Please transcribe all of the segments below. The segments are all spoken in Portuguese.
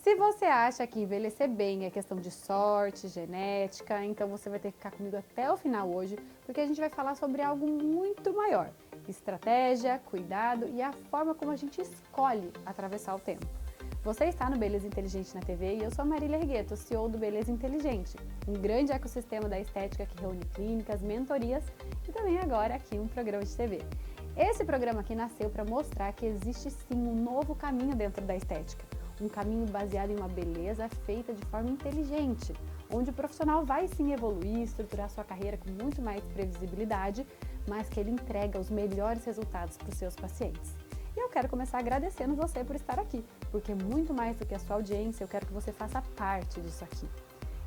Se você acha que envelhecer bem é questão de sorte, genética, então você vai ter que ficar comigo até o final hoje, porque a gente vai falar sobre algo muito maior: estratégia, cuidado e a forma como a gente escolhe atravessar o tempo. Você está no Beleza Inteligente na TV e eu sou a Marília Regueto, CEO do Beleza Inteligente, um grande ecossistema da estética que reúne clínicas, mentorias e também agora aqui um programa de TV. Esse programa aqui nasceu para mostrar que existe sim um novo caminho dentro da estética. Um caminho baseado em uma beleza feita de forma inteligente, onde o profissional vai sim evoluir, estruturar sua carreira com muito mais previsibilidade, mas que ele entrega os melhores resultados para os seus pacientes. E eu quero começar agradecendo você por estar aqui, porque muito mais do que a sua audiência, eu quero que você faça parte disso aqui.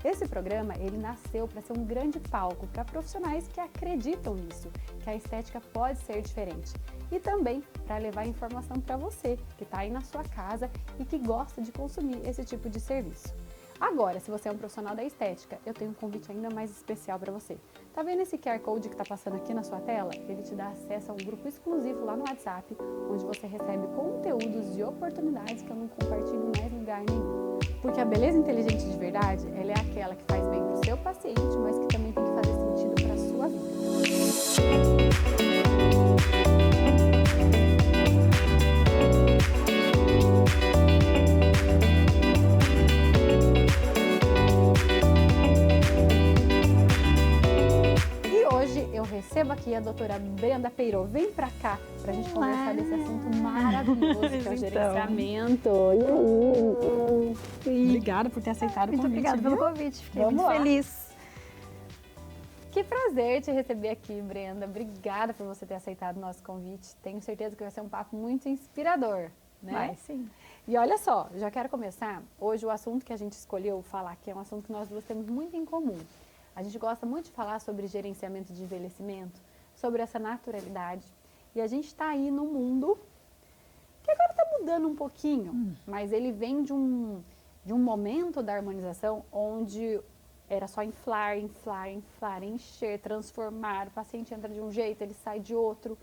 Esse programa, ele nasceu para ser um grande palco para profissionais que acreditam nisso, que a estética pode ser diferente. E também para levar informação para você, que está aí na sua casa e que gosta de consumir esse tipo de serviço. Agora, se você é um profissional da estética, eu tenho um convite ainda mais especial para você. Tá vendo esse QR Code que está passando aqui na sua tela? Ele te dá acesso a um grupo exclusivo lá no WhatsApp, onde você recebe conteúdos e oportunidades que eu não compartilho em mais lugar nenhum. Porque a beleza inteligente de verdade, ela é aquela que faz bem para o seu paciente, mas que também tem que fazer sentido para a sua vida. Eu recebo aqui a doutora Brenda Peiró. Vem pra cá pra gente conversar desse assunto maravilhoso que é o gerenciamento. Obrigada por ter aceitado o convite. Muito obrigada pelo convite, fiquei muito feliz. Que prazer te receber aqui, Brenda. Obrigada por você ter aceitado o nosso convite. Tenho certeza que vai ser um papo muito inspirador, né? Vai, sim. E olha só, já quero começar. Hoje o assunto que a gente escolheu falar aqui é um assunto que nós duas temos muito em comum. A gente gosta muito de falar sobre gerenciamento de envelhecimento, sobre essa naturalidade. E a gente está aí num mundo que agora está mudando um pouquinho, mas ele vem de um momento da harmonização onde era só inflar, encher, transformar. O paciente entra de um jeito, ele sai de outro.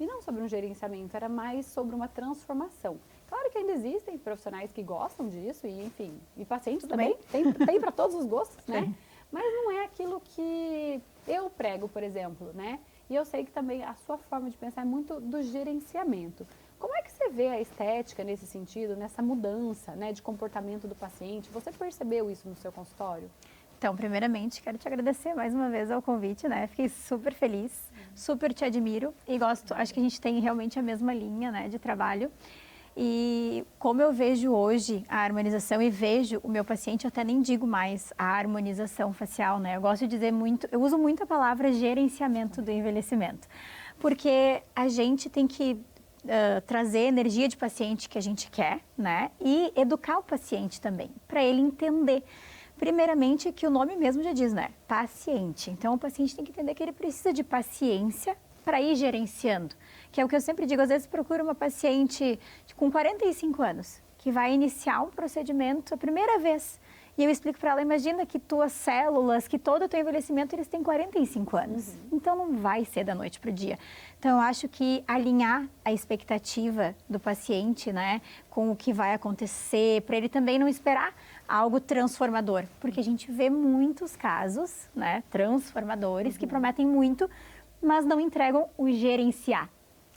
E não sobre um gerenciamento, era mais sobre uma transformação. Claro que ainda existem profissionais que gostam disso, e enfim, e pacientes também. Tem para todos os gostos, né? Sim. Mas não é aquilo que eu prego, por exemplo, né? E eu sei que também a sua forma de pensar é muito do gerenciamento. Como é que você vê a estética nesse sentido, nessa mudança, né, de comportamento do paciente? Você percebeu isso no seu consultório? Então, primeiramente, quero te agradecer mais uma vez ao convite, né? Fiquei super feliz, super te admiro e gosto, acho que a gente tem realmente a mesma linha, né, de trabalho. E como eu vejo hoje a harmonização e vejo o meu paciente, eu até nem digo mais a harmonização facial, né? Eu gosto de dizer muito, eu uso muito a palavra gerenciamento do envelhecimento, porque a gente tem que trazer energia de paciente que a gente quer, né? E educar o paciente também, para ele entender. Primeiramente, que o nome mesmo já diz, né? Paciente. Então, o paciente tem que entender que ele precisa de paciência para ir gerenciando. Que é o que eu sempre digo, às vezes procura uma paciente com 45 anos, que vai iniciar um procedimento a primeira vez. E eu explico para ela, imagina que tuas células, que todo o teu envelhecimento, eles têm 45 anos. Então, não vai ser da noite para o dia. Então, eu acho que alinhar a expectativa do paciente, né, com o que vai acontecer, para ele também não esperar algo transformador. Porque a gente vê muitos casos, né, transformadores, que prometem muito, mas não entregam o gerenciar.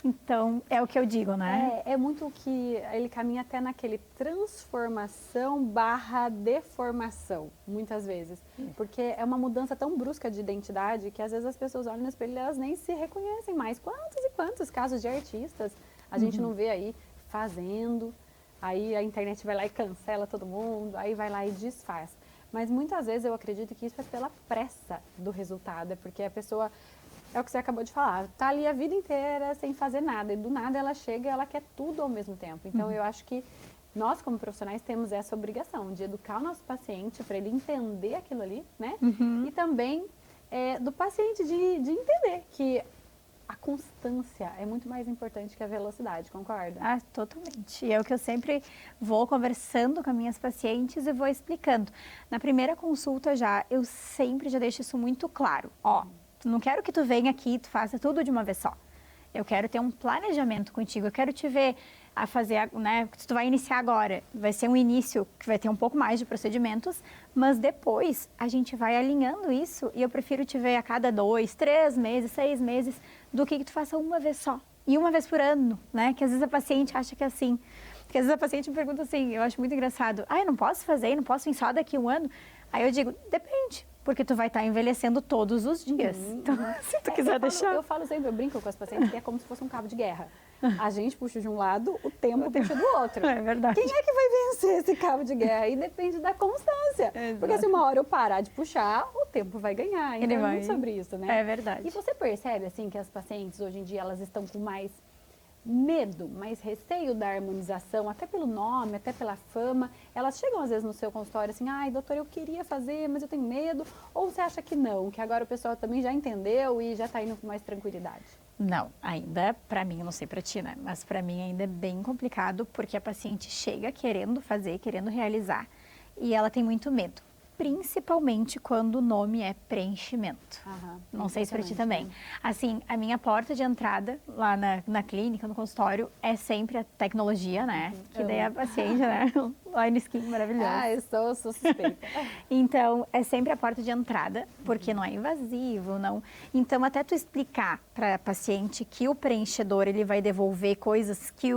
Então, é o que eu digo, né? É muito o que ele caminha até naquele transformação/deformação, muitas vezes. Porque é uma mudança tão brusca de identidade que às vezes as pessoas olham no espelho e elas nem se reconhecem mais. Quantos e quantos casos de artistas a gente não vê aí fazendo, aí a internet vai lá e cancela todo mundo, aí vai lá e desfaz. Mas muitas vezes eu acredito que isso é pela pressa do resultado, é porque a pessoa... É o que você acabou de falar, tá ali a vida inteira sem fazer nada, e do nada ela chega e ela quer tudo ao mesmo tempo. Então eu acho que nós como profissionais temos essa obrigação de educar o nosso paciente para ele entender aquilo ali, né? E também do paciente de entender que a constância é muito mais importante que a velocidade, concorda? Ah, totalmente. E é o que eu sempre vou conversando com as minhas pacientes e vou explicando. Na primeira consulta eu sempre já deixo isso muito claro. Ó, não quero que tu venha aqui e tu faça tudo de uma vez só. Eu quero ter um planejamento contigo, eu quero te ver a fazer, né? Se tu vai iniciar agora, vai ser um início que vai ter um pouco mais de procedimentos, mas depois a gente vai alinhando isso e eu prefiro te ver a cada 2, 3 meses, 6 meses, do que tu faça uma vez só. E uma vez por ano, né? Que às vezes a paciente acha que é assim. Porque às vezes a paciente me pergunta assim, eu acho muito engraçado, eu não posso fazer, não posso vir só daqui 1 ano? Aí eu digo, depende. Porque tu vai estar envelhecendo todos os dias. Então, se tu quiser deixar... Eu falo sempre, eu brinco com as pacientes que é como se fosse um cabo de guerra. A gente puxa de um lado, o tempo puxa do outro. É verdade. Quem é que vai vencer esse cabo de guerra? E depende da constância. Exato. Porque se uma hora eu parar de puxar, o tempo vai ganhar. Então Ele é vai. muito sobre isso, né? É verdade. E você percebe, assim, que as pacientes hoje em dia, elas estão com mais medo, mais receio da harmonização, até pelo nome, até pela fama. Elas chegam às vezes no seu consultório assim, ai, doutora, eu queria fazer, mas eu tenho medo. Ou você acha que não, que agora o pessoal também já entendeu e já está indo com mais tranquilidade? Não, ainda, para mim, eu não sei para ti, né? Mas para mim ainda é bem complicado, porque a paciente chega querendo fazer, querendo realizar, e ela tem muito medo. Principalmente quando o nome é preenchimento. Não sei se para ti também. Assim, a minha porta de entrada lá na clínica, no consultório, é sempre a tecnologia, né? Que daí a paciente, né? Line Skin maravilhoso. Ah, eu sou suspeita. Então, é sempre a porta de entrada, porque não é invasivo, não. Então, até tu explicar para a paciente que o preenchedor, ele vai devolver coisas que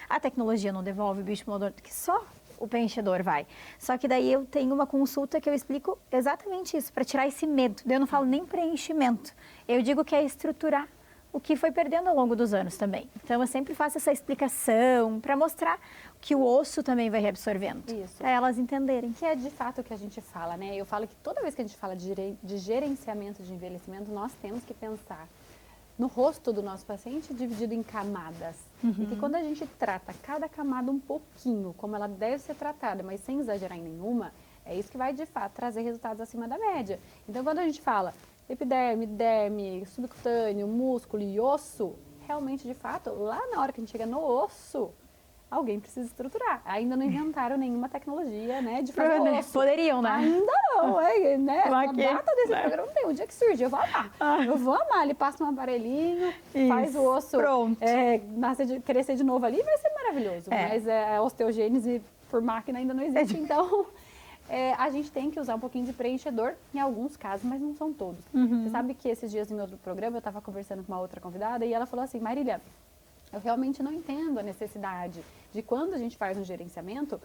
a tecnologia não devolve, o bioestimulador, que só o preenchedor vai. Só que daí eu tenho uma consulta que eu explico exatamente isso, para tirar esse medo. Daí eu não falo nem preenchimento. Eu digo que é estruturar o que foi perdendo ao longo dos anos também. Então eu sempre faço essa explicação para mostrar que o osso também vai reabsorvendo. Isso. Para elas entenderem. Que é de fato o que a gente fala, né? Eu falo que toda vez que a gente fala de gerenciamento de envelhecimento, nós temos que pensar no rosto do nosso paciente dividido em camadas. E que quando a gente trata cada camada um pouquinho, como ela deve ser tratada, mas sem exagerar em nenhuma, é isso que vai de fato trazer resultados acima da média. Então quando a gente fala epiderme, derme, subcutâneo, músculo e osso, realmente de fato, lá na hora que a gente chega no osso, alguém precisa estruturar. Ainda não inventaram nenhuma tecnologia, né, de fazer osso. Poderiam, né? Ainda não, né? A data desse né? programa não tem. O dia que surgir, eu vou amar. Eu vou amar. Ele passa um aparelhinho, faz o osso crescer de novo ali, vai ser maravilhoso. Mas a osteogênese por máquina ainda não existe. Então, a gente tem que usar um pouquinho de preenchedor em alguns casos, mas não são todos. Você sabe que esses dias em outro programa eu estava conversando com uma outra convidada e ela falou assim, Marília, eu realmente não entendo a necessidade de quando a gente faz um gerenciamento,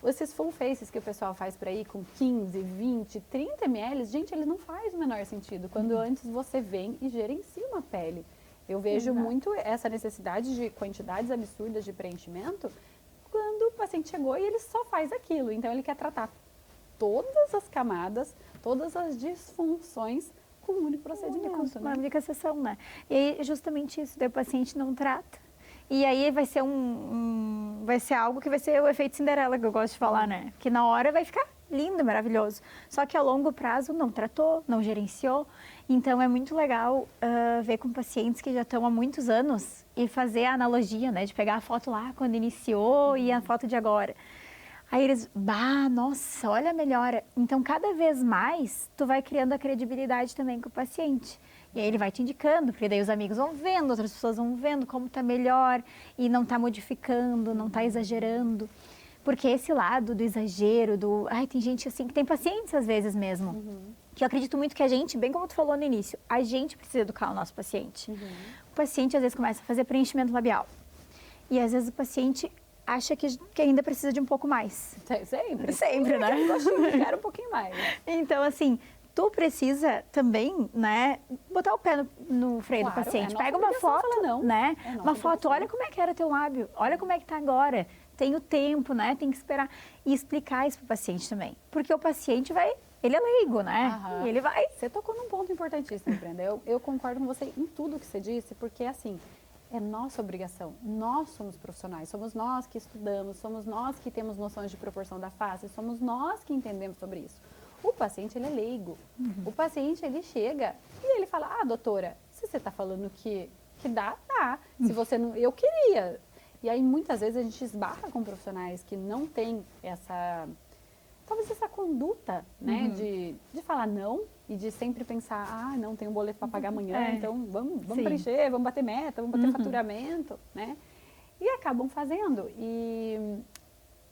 esses full faces que o pessoal faz por aí com 15, 20, 30 ml, gente, eles não faz o menor sentido. Quando antes você vem e gerencia uma pele. Eu vejo muito essa necessidade de quantidades absurdas de preenchimento quando o paciente chegou e ele só faz aquilo. Então ele quer tratar todas as camadas, todas as disfunções com um único procedimento. Uma única sessão, né? E aí, justamente isso, daí o paciente não trata. E aí vai ser vai ser algo que vai ser o efeito Cinderela, que eu gosto de falar, né? Que na hora vai ficar lindo, maravilhoso. Só que a longo prazo não tratou, não gerenciou. Então é muito legal ver com pacientes que já estão há muitos anos e fazer a analogia, né? De pegar a foto lá quando iniciou e a foto de agora. Aí eles, nossa, olha a melhora. Então, cada vez mais, tu vai criando a credibilidade também com o paciente. E aí ele vai te indicando, porque daí os amigos vão vendo, outras pessoas vão vendo como tá melhor e não tá modificando, não tá exagerando. Porque esse lado do exagero, tem gente assim, que tem pacientes às vezes mesmo, que eu acredito muito que a gente, bem como tu falou no início, a gente precisa educar o nosso paciente. O paciente às vezes começa a fazer preenchimento labial. E às vezes o paciente acha que ainda precisa de um pouco mais. Sempre, né? Quero um pouquinho mais. Então, assim, tu precisa também, né, botar o pé no freio do paciente. Pega uma foto, né? Uma foto, olha como é que era teu lábio, olha como é que tá agora. Tem o tempo, né? Tem que esperar. E explicar isso pro paciente também. Porque o paciente ele é leigo, né? E ele vai. Você tocou num ponto importantíssimo, Brenda. Eu concordo com você em tudo que você disse, porque assim, é nossa obrigação. Nós somos profissionais, somos nós que estudamos, somos nós que temos noções de proporção da face, somos nós que entendemos sobre isso. O paciente, ele é leigo. O paciente, ele chega e ele fala, doutora, se você está falando que dá. Se você não... Eu queria. E aí, muitas vezes, a gente esbarra com profissionais que não têm talvez essa conduta, né, de falar não e de sempre pensar, não, tem um boleto para pagar amanhã, então vamos preencher, vamos bater meta, vamos bater faturamento, né? E acabam fazendo. E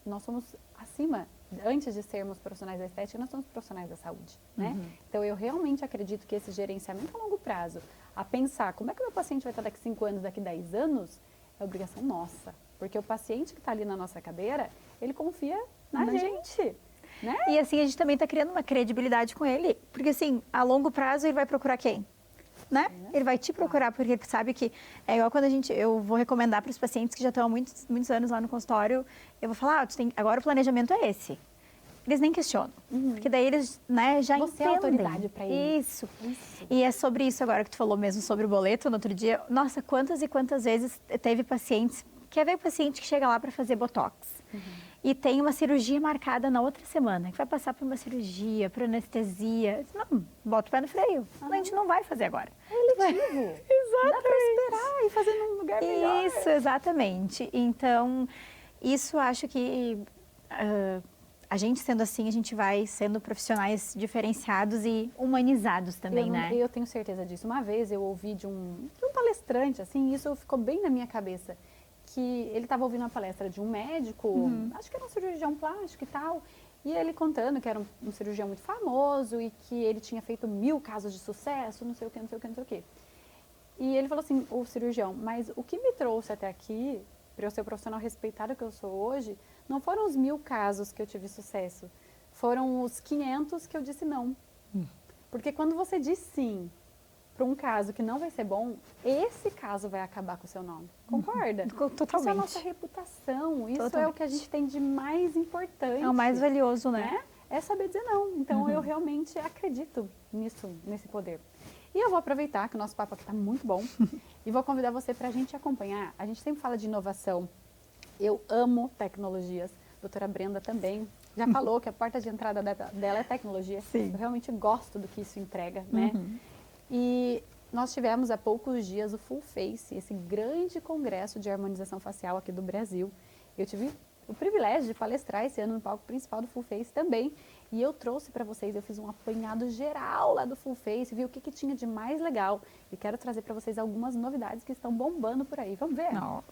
nós somos acima, antes de sermos profissionais da estética, nós somos profissionais da saúde, né? Então, eu realmente acredito que esse gerenciamento a longo prazo, a pensar como é que o meu paciente vai estar daqui 5 anos, daqui 10 anos, é obrigação nossa. Porque o paciente que está ali na nossa cadeira, ele confia na gente. Né? E assim, a gente também está criando uma credibilidade com ele. Porque assim, a longo prazo ele vai procurar quem? Né? Ele vai te procurar porque ele sabe que... É igual quando eu vou recomendar para os pacientes que já estão há muitos anos lá no consultório, eu vou falar, agora o planejamento é esse. Eles nem questionam. Porque daí eles, né, já Você entendem. é autoridade para eles. Isso. E é sobre isso agora que tu falou mesmo, sobre o boleto no outro dia. Nossa, quantas e quantas vezes teve pacientes... Quer ver paciente que chega lá para fazer botox e tem uma cirurgia marcada na outra semana, que vai passar por uma cirurgia, por anestesia. Não, bota o pé no freio. A gente não vai fazer agora. É eletivo. Exatamente. Dá para esperar e fazer num lugar melhor. Isso, exatamente. Então, isso acho que a gente sendo assim, a gente vai sendo profissionais diferenciados e humanizados também, né? Eu tenho certeza disso. Uma vez eu ouvi de um palestrante, assim, isso ficou bem na minha cabeça, que ele estava ouvindo uma palestra de um médico, acho que era um cirurgião plástico e tal, e ele contando que era um cirurgião muito famoso e que ele tinha feito 1000 casos de sucesso, não sei o que, não sei o que, não sei o que. E ele falou assim, o cirurgião, mas o que me trouxe até aqui, para eu ser o profissional respeitado que eu sou hoje, não foram os 1000 casos que eu tive sucesso, foram os 500 que eu disse não. Porque quando você diz sim para um caso que não vai ser bom, esse caso vai acabar com o seu nome. Concorda? Totalmente. Isso é a nossa reputação, isso é o que a gente tem de mais importante. É o mais valioso, né? É saber dizer não. Então, eu realmente acredito nisso, nesse poder. E eu vou aproveitar que o nosso papo aqui está muito bom e vou convidar você para a gente acompanhar. A gente sempre fala de inovação. Eu amo tecnologias. A doutora Brenda também já falou que a porta de entrada dela é tecnologia. Sim. Eu realmente gosto do que isso entrega, né? E nós tivemos há poucos dias o Full Face, esse grande congresso de harmonização facial aqui do Brasil. Eu tive o privilégio de palestrar esse ano no palco principal do Full Face também. E eu trouxe para vocês, eu fiz um apanhado geral lá do Full Face, vi o que tinha de mais legal. E quero trazer para vocês algumas novidades que estão bombando por aí. Vamos ver? Não.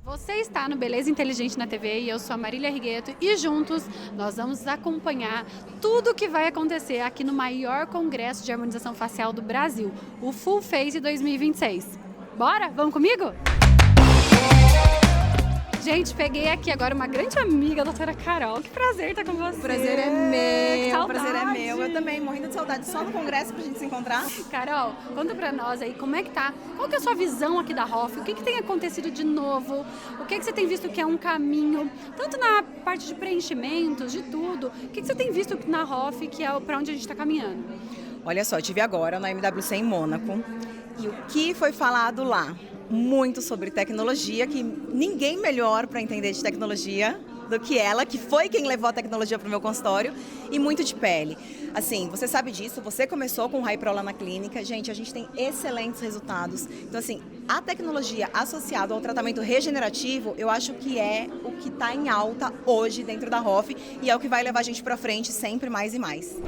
Você está no Beleza Inteligente na TV e eu sou a Marília Rigueto e juntos nós vamos acompanhar tudo o que vai acontecer aqui no maior congresso de harmonização facial do Brasil, o Full Face 2026. Bora? Vamos comigo? Gente, peguei aqui agora uma grande amiga, a doutora Carol. Que prazer estar com você. O prazer é meu, o prazer é meu. Eu também, morrendo de saudade. Só no congresso pra gente se encontrar. Carol, conta pra nós aí, como é que tá? Qual que é a sua visão aqui da Hoff? O que tem acontecido de novo? O que você tem visto que é um caminho, tanto na parte de preenchimentos, de tudo. O que você tem visto na Hoff, que é pra onde a gente tá caminhando? Olha só, eu estive agora na MWC em Mônaco. E o que foi falado lá? Muito sobre tecnologia, que ninguém melhor para entender de tecnologia do que ela, que foi quem levou a tecnologia para o meu consultório, e muito de pele. Assim, você sabe disso, você começou com o High Pro lá na clínica, gente, a gente tem excelentes resultados. Então, assim, a tecnologia associada ao tratamento regenerativo, eu acho que é o que está em alta hoje dentro da Hoff e é o que vai levar a gente para frente sempre mais e mais.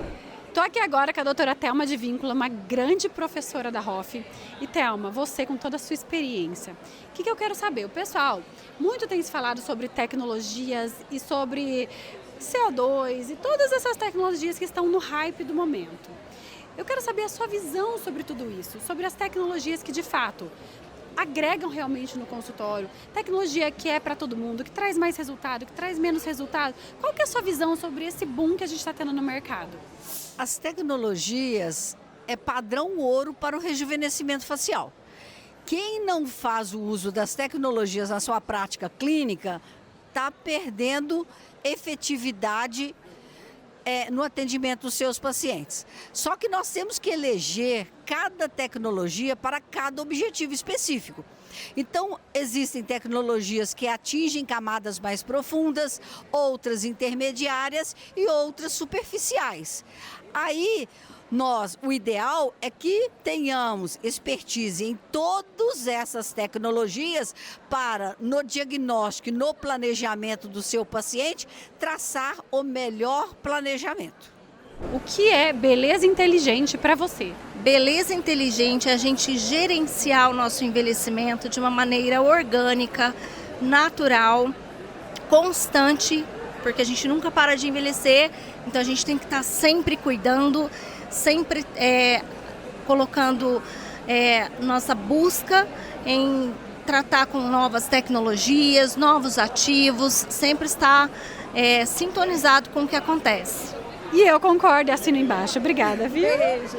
Estou aqui agora com a doutora Thelma de Víncula, uma grande professora da Hoff. E Thelma, você com toda a sua experiência, o que eu quero saber? O pessoal, muito tem se falado sobre tecnologias e sobre CO2 e todas essas tecnologias que estão no hype do momento. Eu quero saber a sua visão sobre tudo isso, sobre as tecnologias que de fato agregam realmente no consultório, tecnologia que é para todo mundo, que traz mais resultado, que traz menos resultado. Qual que é a sua visão sobre esse boom que a gente está tendo no mercado? As tecnologias é padrão ouro para o rejuvenescimento facial. Quem não faz o uso das tecnologias na sua prática clínica está perdendo efetividade no atendimento dos seus pacientes. Só que nós temos que eleger cada tecnologia para cada objetivo específico. Então, existem tecnologias que atingem camadas mais profundas, outras intermediárias e outras superficiais. Aí, o ideal é que tenhamos expertise em todas essas tecnologias para, no diagnóstico e no planejamento do seu paciente, traçar o melhor planejamento. O que é beleza inteligente para você? Beleza inteligente é a gente gerenciar o nosso envelhecimento de uma maneira orgânica, natural, constante, porque a gente nunca para de envelhecer, então a gente tem que estar sempre cuidando, sempre colocando nossa busca em tratar com novas tecnologias, novos ativos, sempre estar sintonizado com o que acontece. E eu concordo, assino embaixo. Obrigada, viu? Beijo.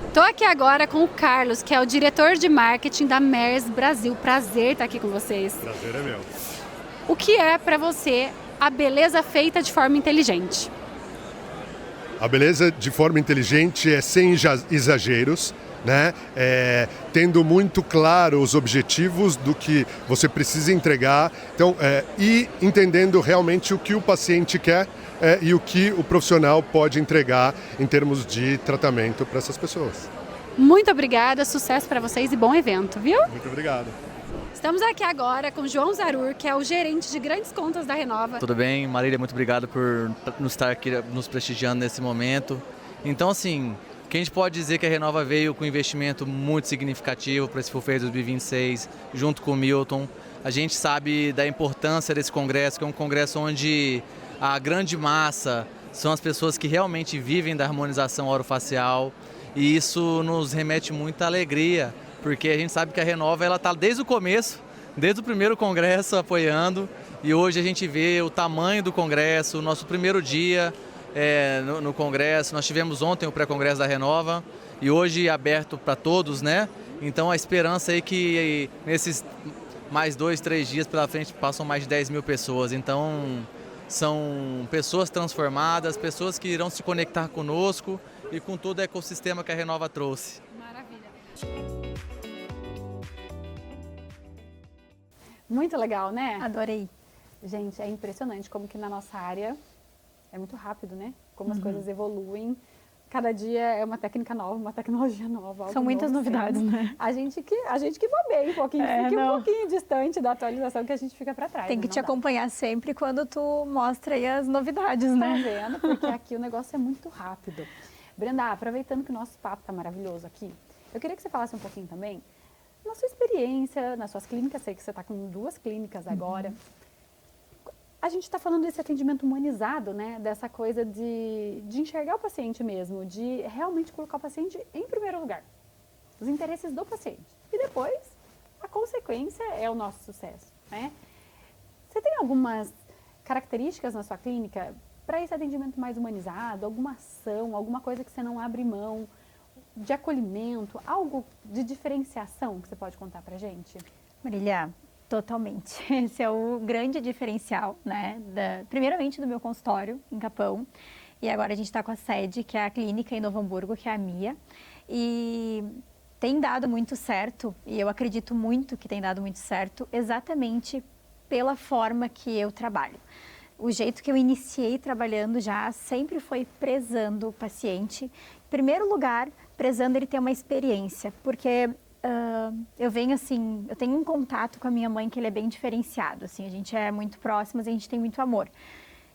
Estou aqui agora com o Carlos, que é o diretor de marketing da MERS Brasil. Prazer estar aqui com vocês. Prazer é meu. O que é para você a beleza feita de forma inteligente? A beleza de forma inteligente é sem exageros, né? Tendo muito claro os objetivos do que você precisa entregar, então, e entendendo realmente o que o paciente quer e o que o profissional pode entregar em termos de tratamento para essas pessoas. Muito obrigada, sucesso para vocês e bom evento, viu? Muito obrigado. Estamos aqui agora com o João Zarur, que é o gerente de grandes contas da Renova. Tudo bem, Marília, muito obrigado por nos estar aqui nos prestigiando nesse momento. Então, assim, o que a gente pode dizer que a Renova veio com um investimento muito significativo para esse FUFEI 2026, junto com o Milton. A gente sabe da importância desse congresso, que é um congresso onde a grande massa são as pessoas que realmente vivem da harmonização orofacial, e isso nos remete muita alegria, porque a gente sabe que a Renova está desde o começo, desde o primeiro congresso apoiando, e hoje a gente vê o tamanho do congresso, o nosso primeiro dia no congresso. Nós tivemos ontem o pré-congresso da Renova e hoje aberto para todos, né? Então a esperança é que nesses mais 2, 3 dias pela frente passam mais de 10 mil pessoas, então são pessoas transformadas, pessoas que irão se conectar conosco e com todo o ecossistema que a Renova trouxe. Maravilha. Muito legal, né? Adorei. Gente, é impressionante como que na nossa área é muito rápido, né? Como as coisas evoluem. Cada dia é uma técnica nova, uma tecnologia nova. Algo São muitas novo novidades, sempre. né? A gente que bobeia um pouquinho, fica um pouquinho distante da atualização, que a gente fica para trás. Tem que não te dá. acompanhar sempre quando tu mostra aí as novidades, Tá né? vendo? Porque aqui o negócio é muito rápido. Brenda, aproveitando que o nosso papo tá maravilhoso aqui, eu queria que você falasse um pouquinho também na sua experiência, nas suas clínicas. Sei que você está com 2 clínicas agora. A gente está falando desse atendimento humanizado, né? Dessa coisa de enxergar o paciente mesmo, de realmente colocar o paciente em primeiro lugar. Os interesses do paciente. E depois, a consequência é o nosso sucesso, né? Você tem algumas características na sua clínica para esse atendimento mais humanizado? Alguma ação, alguma coisa que você não abre mão, de acolhimento, algo de diferenciação que você pode contar pra gente? Marília, totalmente. Esse é o grande diferencial, né? Primeiramente do meu consultório em Capão, e agora a gente está com a sede, que é a clínica em Novo Hamburgo, que é a Mia, e tem dado muito certo, e eu acredito muito que tem dado muito certo, exatamente pela forma que eu trabalho. O jeito que eu iniciei trabalhando já sempre foi prezando o paciente. Em primeiro lugar, prezando ele ter uma experiência, porque eu venho assim, eu tenho um contato com a minha mãe que ele é bem diferenciado, assim, a gente é muito próximos, a gente tem muito amor.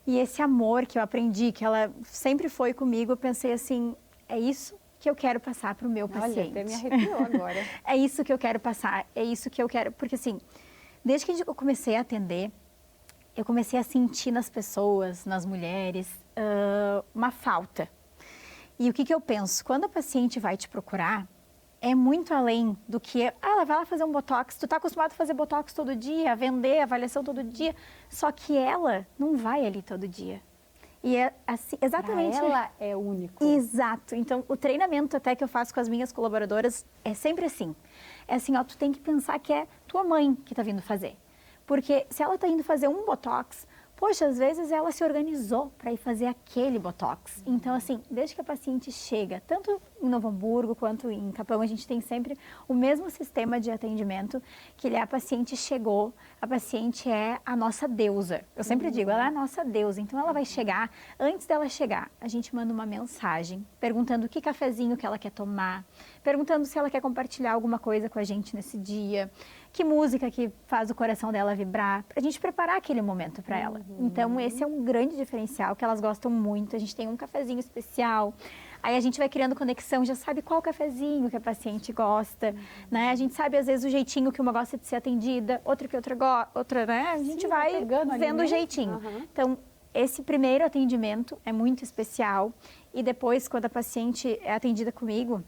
E esse amor que eu aprendi, que ela sempre foi comigo, eu pensei assim, é isso que eu quero passar para o meu paciente. Olha, até me arrepiou agora. É isso que eu quero passar, é isso que eu quero, porque assim, desde que eu comecei a atender, eu comecei a sentir nas pessoas, nas mulheres, uma falta. E o que eu penso? Quando a paciente vai te procurar, é muito além do que... ela vai lá fazer um botox, tu tá acostumado a fazer botox todo dia, a vender, avaliação todo dia, só que ela não vai ali todo dia. E é assim, exatamente... Pra ela é único. Exato. Então, o treinamento até que eu faço com as minhas colaboradoras é sempre assim. É assim, ó, tu tem que pensar que é tua mãe que tá vindo fazer. Porque se ela tá indo fazer um botox, poxa, às vezes ela se organizou para ir fazer aquele botox. Então, assim, desde que a paciente chega, tanto em Novo Hamburgo quanto em Capão, a gente tem sempre o mesmo sistema de atendimento, que ele é a paciente chegou, a paciente é a nossa deusa. Eu sempre digo, ela é a nossa deusa, então ela vai chegar, antes dela chegar, a gente manda uma mensagem, perguntando que cafezinho que ela quer tomar, perguntando se ela quer compartilhar alguma coisa com a gente nesse dia, que música que faz o coração dela vibrar, para a gente preparar aquele momento para ela. Então, esse é um grande diferencial, que elas gostam muito, a gente tem um cafezinho especial, aí a gente vai criando conexão, já sabe qual cafezinho que a paciente gosta, né? A gente sabe, às vezes, o jeitinho que uma gosta de ser atendida, outra que outra, né? A gente vai vendo o jeitinho. Então, esse primeiro atendimento é muito especial, e depois, quando a paciente é atendida comigo,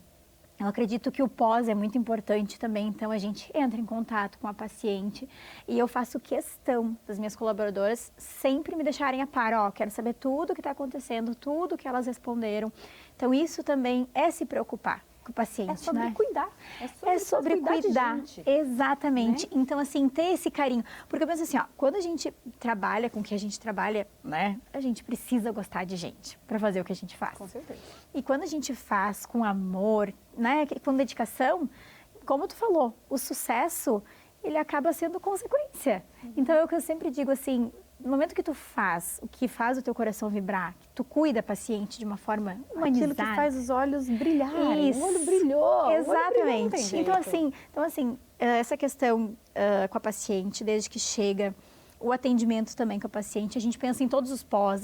eu acredito que o pós é muito importante também, então a gente entra em contato com a paciente e eu faço questão das minhas colaboradoras sempre me deixarem a par, quero saber tudo o que está acontecendo, tudo que elas responderam. Então isso também é se preocupar com o paciente, é sobre né? cuidar. É sobre cuidar, exatamente. Né? Então, assim, ter esse carinho. Porque eu penso assim, quando a gente trabalha com o que a gente trabalha, né? A gente precisa gostar de gente para fazer o que a gente faz. Com certeza. E quando a gente faz com amor, né? Com dedicação, como tu falou, o sucesso, ele acaba sendo consequência. Então, é o que eu sempre digo assim, no momento que tu faz o que faz o teu coração vibrar, que tu cuida da paciente de uma forma humanizada. Aquilo que faz os olhos brilharem. Isso. O olho brilhou. Exatamente. Então, assim, essa questão com a paciente, desde que chega, o atendimento também com a paciente, a gente pensa em todos os pós,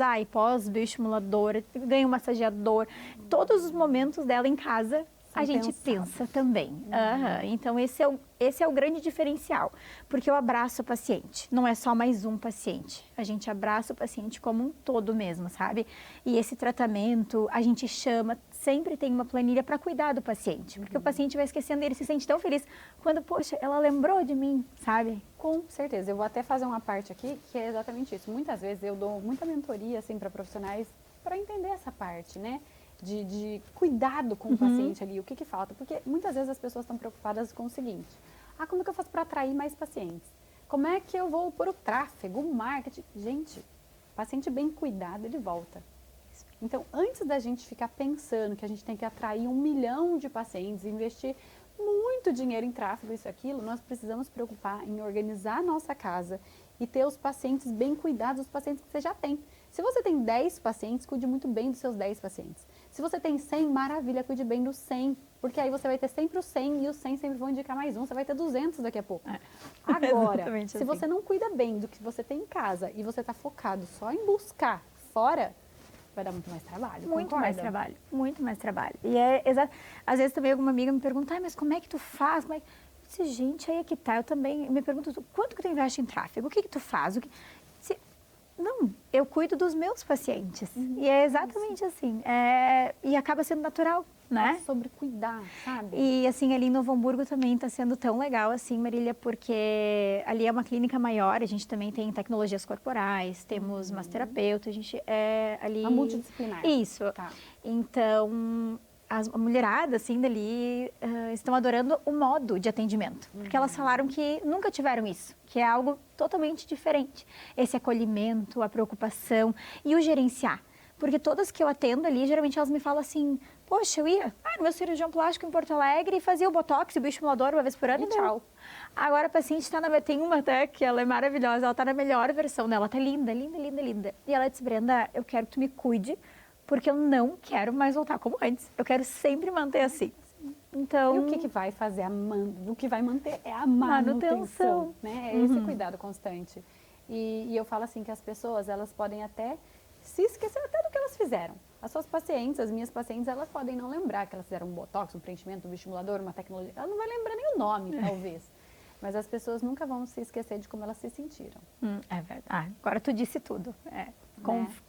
bioestimulador, ganha um massageador, todos os momentos dela em casa, a gente pensa também. Então, esse é o grande diferencial, porque eu abraço a paciente, não é só mais um paciente, a gente abraça o paciente como um todo mesmo, sabe? E esse tratamento, a gente chama, sempre tem uma planilha para cuidar do paciente, porque o paciente vai esquecendo e ele se sente tão feliz quando, poxa, ela lembrou de mim, sabe? Com certeza, eu vou até fazer uma parte aqui que é exatamente isso. Muitas vezes eu dou muita mentoria assim, para profissionais para entender essa parte, né? De cuidado com o paciente ali, o que falta. Porque muitas vezes as pessoas estão preocupadas com o seguinte, como é que eu faço para atrair mais pacientes? Como é que eu vou pôr o tráfego, o marketing? Gente, paciente bem cuidado, ele volta. Então, antes da gente ficar pensando que a gente tem que atrair 1 milhão de pacientes, investir muito dinheiro em tráfego, isso e aquilo, nós precisamos preocupar em organizar a nossa casa e ter os pacientes bem cuidados, os pacientes que você já tem. Se você tem 10 pacientes, cuide muito bem dos seus 10 pacientes. Se você tem 100, maravilha, cuide bem dos 100, porque aí você vai ter sempre os 100 e os 100 sempre vão indicar mais um, você vai ter 200 daqui a pouco. Agora, se você não cuida bem do que você tem em casa e você está focado só em buscar fora, vai dar muito mais trabalho. Muito mais trabalho, muito mais trabalho. E é exato. Às vezes também alguma amiga me pergunta, mas como é que tu faz? Como é que... Eu disse, gente, aí é que tá. Eu também me pergunto, quanto que tu investe em tráfego? O que tu faz? Não, eu cuido dos meus pacientes. E é exatamente assim. E acaba sendo natural, né? É sobre cuidar, sabe? E assim, ali em Novo Hamburgo também está sendo tão legal assim, Marília, porque ali é uma clínica maior, a gente também tem tecnologias corporais, temos massoterapeuta, a gente é ali... A multidisciplinar. Isso. Tá. Então, a mulherada, assim, dali, estão adorando o modo de atendimento. Porque elas falaram que nunca tiveram isso, que é algo totalmente diferente. Esse acolhimento, a preocupação e o gerenciar. Porque todas que eu atendo ali, geralmente elas me falam assim, poxa, eu ia no meu cirurgião plástico em Porto Alegre e fazia o botox e o bioestimulador uma vez por ano e tchau. Agora a paciente tem uma até que ela é maravilhosa, ela está na melhor versão dela, está linda, linda, linda, linda. E ela disse, Brenda, eu quero que tu me cuide, porque eu não quero mais voltar como antes. Eu quero sempre manter assim. Então, e o que vai fazer? O que vai manter é a manutenção. Né? É esse cuidado constante. E eu falo assim que as pessoas, elas podem até se esquecer até do que elas fizeram. As suas pacientes, as minhas pacientes, elas podem não lembrar que elas fizeram um botox, um preenchimento, um estimulador, uma tecnologia. Ela não vai lembrar nem o nome, talvez. Mas as pessoas nunca vão se esquecer de como elas se sentiram. É verdade. Agora tu disse tudo.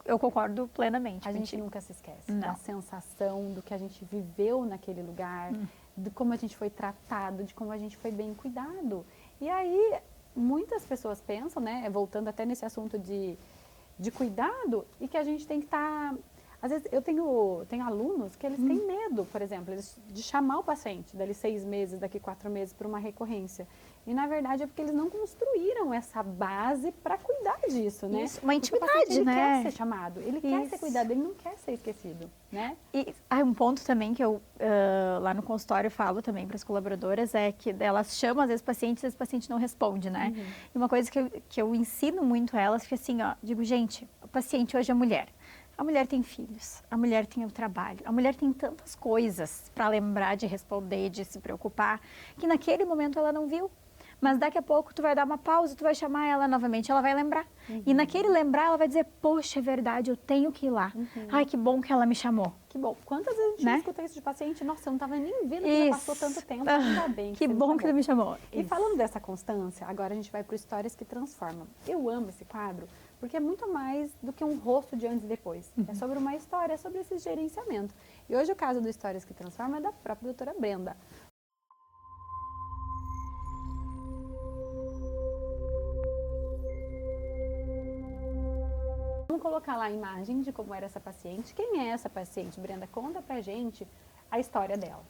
Eu concordo plenamente. A gente nunca se esquece da sensação do que a gente viveu naquele lugar, de como a gente foi tratado, de como a gente foi bem cuidado. E aí, muitas pessoas pensam, né, voltando até nesse assunto de cuidado, e que a gente tem que estar Às vezes eu tenho alunos que eles têm medo, por exemplo, de chamar o paciente dali 6 meses, daqui 4 meses para uma recorrência. E na verdade é porque eles não construíram essa base para cuidar disso, né? Isso, uma Porque o intimidade, paciente, né? Ele quer ser chamado, ele quer ser cuidado, ele não quer ser esquecido, né? E um ponto também que eu lá no consultório falo também para as colaboradoras é que elas chamam às vezes pacientes e o paciente não responde, né? E uma coisa que eu ensino muito a elas, que assim, ó, digo, gente, o paciente hoje é mulher. A mulher tem filhos, a mulher tem o trabalho, a mulher tem tantas coisas para lembrar de responder, de se preocupar, que naquele momento ela não viu. Mas daqui a pouco tu vai dar uma pausa, tu vai chamar ela novamente, ela vai lembrar. E naquele lembrar, ela vai dizer, poxa, é verdade, eu tenho que ir lá. Ai, que bom que ela me chamou. Que bom. Quantas vezes a gente Né? escuta isso de paciente? Nossa, eu não estava nem vendo que já passou tanto tempo. Ainda bem Que você bom que me ele me chamou. E falando dessa constância, agora a gente vai para Histórias que Transformam. Eu amo esse quadro, porque é muito mais do que um rosto de antes e depois. É sobre uma história, é sobre esse gerenciamento. E hoje o caso do Histórias que Transformam é da própria doutora Brenda. Vamos colocar lá a imagem de como era essa paciente. Quem é essa paciente, Brenda? Conta pra gente a história dela.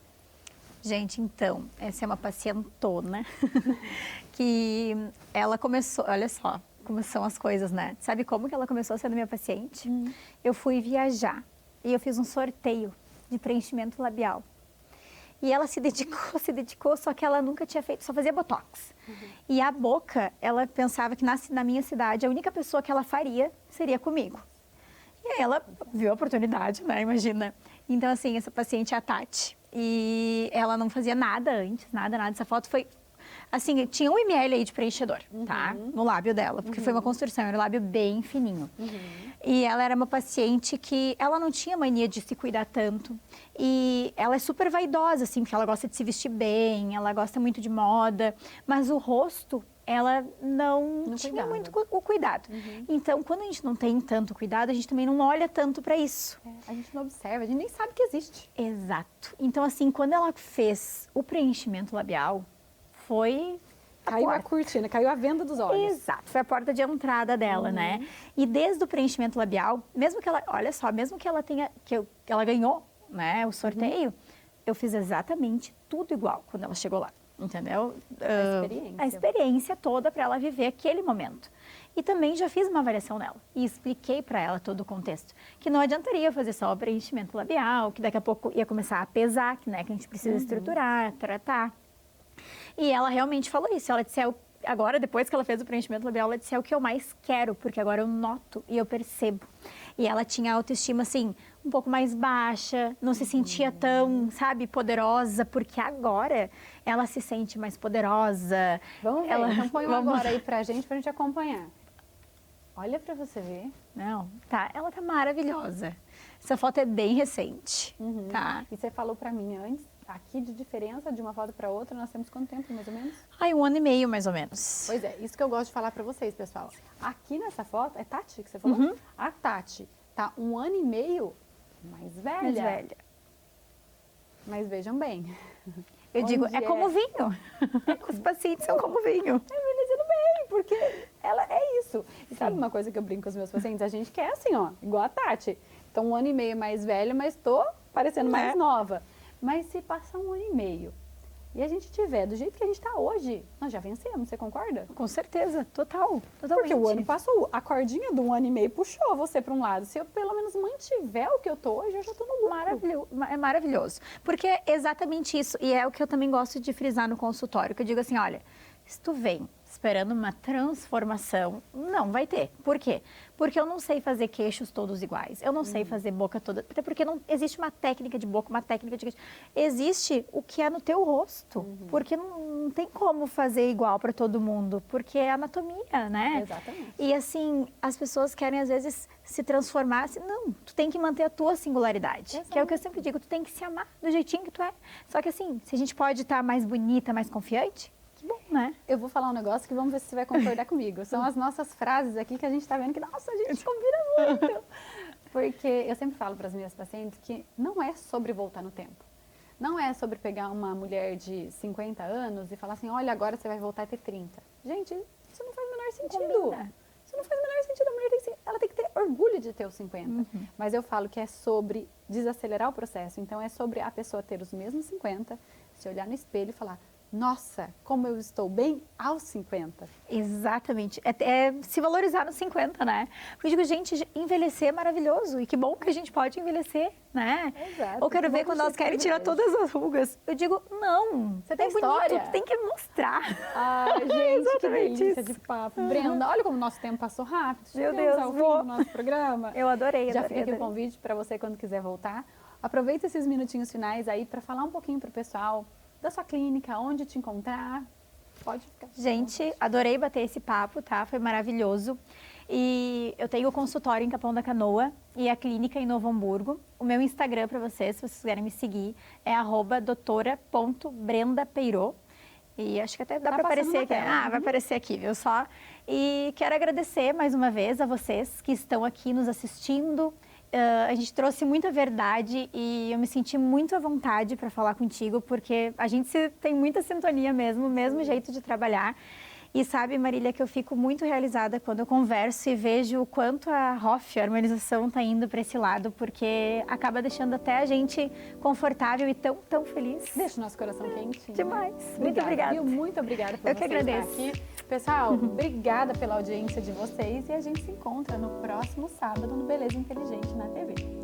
Gente, então, essa é uma pacientona que ela começou, olha só como são as coisas, né? Sabe como que ela começou sendo minha paciente? Eu fui viajar e eu fiz um sorteio de preenchimento labial. E ela se dedicou, só que ela nunca tinha feito, só fazia botox. E a boca, ela pensava que na minha cidade, a única pessoa que ela faria seria comigo. E aí ela viu a oportunidade, né? Imagina. Então, assim, essa paciente é a Tati. E ela não fazia nada antes, nada. Essa foto foi, assim, tinha 1 ml aí de preenchedor, tá? No lábio dela, porque foi uma construção, era um lábio bem fininho. E ela era uma paciente que ela não tinha mania de se cuidar tanto. E ela é super vaidosa, assim, porque ela gosta de se vestir bem, ela gosta muito de moda. Mas o rosto, ela não tinha cuidava. muito o cuidado. Então, quando a gente não tem tanto cuidado, a gente também não olha tanto para isso. A gente não observa, a gente nem sabe que existe. Exato. Então, assim, quando ela fez o preenchimento labial, foi Caiu a cortina, caiu a venda dos olhos. Exato, foi a porta de entrada dela, né? E desde o preenchimento labial, mesmo que ela, olha só, mesmo que ela tenha, que ela ganhou, né, o sorteio, eu fiz exatamente tudo igual quando ela chegou lá, entendeu? A experiência toda para ela viver aquele momento. E também já fiz uma avaliação nela e expliquei para ela todo o contexto, que não adiantaria fazer só o preenchimento labial, que daqui a pouco ia começar a pesar, que, né, que a gente precisa estruturar, tratar. E ela realmente falou isso. Ela disse, agora, depois que ela fez o preenchimento labial, ela disse, é o que eu mais quero, porque agora eu noto e eu percebo. E ela tinha autoestima, assim, um pouco mais baixa, não se sentia tão, sabe, poderosa, porque agora ela se sente mais poderosa. Vamos ver, então põe agora aí pra gente acompanhar. Olha pra você ver. Não, tá, ela tá maravilhosa. Essa foto é bem recente, tá? E você falou pra mim antes, aqui de diferença de uma foto para outra, nós temos quanto tempo, mais ou menos? Ai, 1 ano e meio, mais ou menos. Pois é, isso que eu gosto de falar para vocês, pessoal. Aqui nessa foto, é Tati que você falou? A Tati tá 1 ano e meio mais velha. Mais velha. Mas vejam bem. Eu digo, é como vinho. Os pacientes são como vinho. É envelhecendo bem, porque ela é isso. E sabe uma coisa que eu brinco com os meus pacientes? A gente quer assim, ó, igual a Tati. Então, 1 ano e meio mais velha, mas tô parecendo mais nova. Mas se passar 1 ano e meio e a gente tiver do jeito que a gente está hoje, nós já vencemos, você concorda? Com certeza, totalmente. Porque o ano passou, a cordinha do 1 ano e meio puxou você para um lado. Se eu pelo menos mantiver o que eu tô hoje, eu já tô no lucro. É maravilhoso. Porque é exatamente isso. E é o que eu também gosto de frisar no consultório, que eu digo assim, olha, se tu vem esperando uma transformação, não vai ter. Por quê? Porque eu não sei fazer queixos todos iguais. Eu não sei fazer boca toda... Até porque não existe uma técnica de boca, uma técnica de queixo. Existe o que é no teu rosto. Porque não tem como fazer igual para todo mundo. Porque é anatomia, né? Exatamente. E assim, as pessoas querem às vezes se transformar. Assim, não, tu tem que manter a tua singularidade. Exato. Que é o que eu sempre digo. Tu tem que se amar do jeitinho que tu é. Só que assim, se a gente pode estar mais bonita, mais confiante... Bom, né? Eu vou falar um negócio que vamos ver se você vai concordar comigo. São as nossas frases aqui que a gente está vendo que, nossa, a gente combina muito. Porque eu sempre falo para as minhas pacientes que não é sobre voltar no tempo. Não é sobre pegar uma mulher de 50 anos e falar assim, olha, agora você vai voltar a ter 30. Gente, isso não faz o menor sentido. Combina. Isso não faz o menor sentido, a mulher ela tem que ter orgulho de ter os 50. Mas eu falo que é sobre desacelerar o processo. Então, é sobre a pessoa ter os mesmos 50, se olhar no espelho e falar, nossa, como eu estou bem aos 50. Exatamente. É se valorizar nos 50, né? Porque eu digo, gente, envelhecer é maravilhoso. E que bom que a gente pode envelhecer, né? Exato. Ou quero ver quando elas querem tirar todas as rugas. Eu digo, não. Você tem bonito, história. tu tem que mostrar. Ai, gente, que Exatamente delícia isso. de papo. Brenda, olha como o nosso tempo passou rápido. Meu Chegamos Deus, ao fim vou. do nosso programa. Eu adorei, Já adorei, fica aqui o adorei. convite para você quando quiser voltar. Aproveita esses minutinhos finais aí para falar um pouquinho para o pessoal da sua clínica, onde te encontrar. Pode ficar. Gente, adorei bater esse papo, tá? Foi maravilhoso. E eu tenho o consultório em Capão da Canoa e a clínica em Novo Hamburgo. O meu Instagram para vocês, se vocês quiserem me seguir, é @doutora.brendapeirô. E acho que até dá para aparecer aqui. Vai aparecer aqui, viu só? E quero agradecer mais uma vez a vocês que estão aqui nos assistindo. A gente trouxe muita verdade e eu me senti muito à vontade para falar contigo, porque a gente tem muita sintonia mesmo, o mesmo jeito de trabalhar. E sabe, Marília, que eu fico muito realizada quando eu converso e vejo o quanto a ROF, a harmonização, está indo para esse lado, porque acaba deixando até a gente confortável e tão, tão feliz. Deixa o nosso coração quentinho. Demais. Muito obrigada. Viu? Muito obrigada por Eu que você agradeço. estar aqui. Pessoal, obrigada pela audiência de vocês e a gente se encontra no próximo sábado no Beleza Inteligente na TV.